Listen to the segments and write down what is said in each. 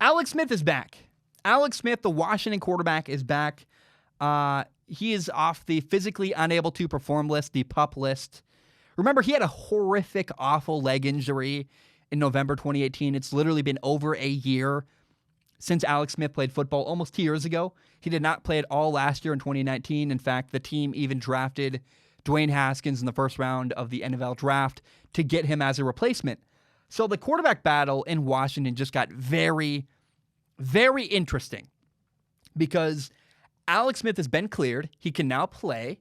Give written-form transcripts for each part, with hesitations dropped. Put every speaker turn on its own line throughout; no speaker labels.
Alex Smith is back. Alex Smith, the Washington quarterback, is back. He is off the physically unable to perform list, the PUP list. Remember, he had a horrific, awful leg injury in November 2018. It's literally been over a year since Alex Smith played football, almost 2 years ago. He did not play at all last year in 2019. In fact, the team even drafted Dwayne Haskins in the first round of the NFL draft to get him as a replacement. So the quarterback battle in Washington just got very, very interesting because Alex Smith has been cleared. He can now play.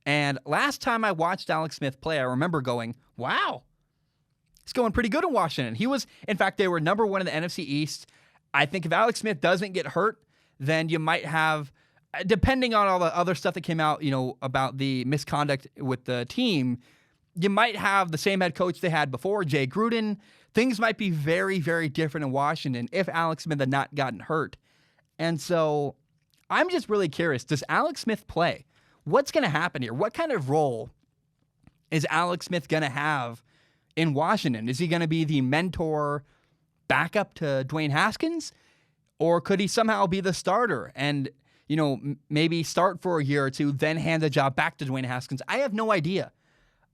And last time I watched Alex Smith play, I remember going, wow, he's going pretty good in Washington. He was, in fact, they were number one in the NFC East. I think if Alex Smith doesn't get hurt, then you might have, depending on all the other stuff that came out, about the misconduct with the team, you might have the same head coach they had before, Jay Gruden. Things might be very, very different in Washington if Alex Smith had not gotten hurt. And so I'm just really curious, does Alex Smith play? What's going to happen here? What kind of role is Alex Smith going to have in Washington? Is he going to be the mentor backup to Dwayne Haskins? Or could he somehow be the starter and, maybe start for a year or two, then hand the job back to Dwayne Haskins? I have no idea.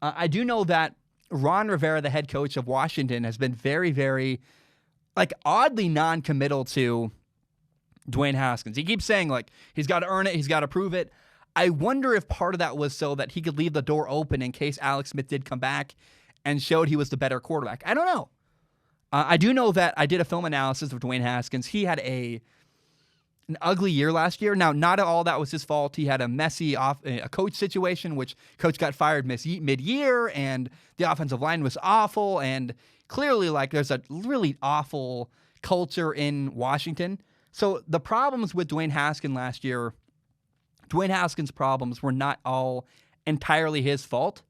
I do know that Ron Rivera, the head coach of Washington, has been very, very, oddly non-committal to Dwayne Haskins. He keeps saying, he's got to earn it, he's got to prove it. I wonder if part of that was so that he could leave the door open in case Alex Smith did come back and showed he was the better quarterback. I don't know. I do know that I did a film analysis of Dwayne Haskins. He had an ugly year last year. Now, not all that was his fault. He had a messy a coach situation, which coach got fired mid-year, and the offensive line was awful, and clearly, there's a really awful culture in Washington. So the problems with Dwayne Haskins last year, Dwayne Haskins' problems were not all entirely his fault,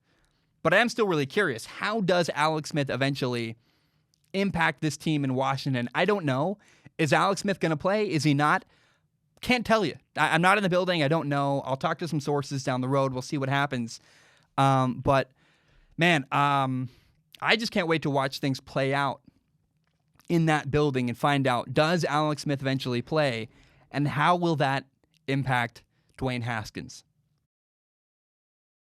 but I am still really curious. How does Alex Smith eventually impact this team in Washington? I don't know. Is Alex Smith going to play? Is he not? Can't tell you. I'm not in the building. I don't know. I'll talk to some sources down the road. We'll see what happens. But, man, I just can't wait to watch things play out in that building and find out, does Alex Smith eventually play, and how will that impact Dwayne Haskins?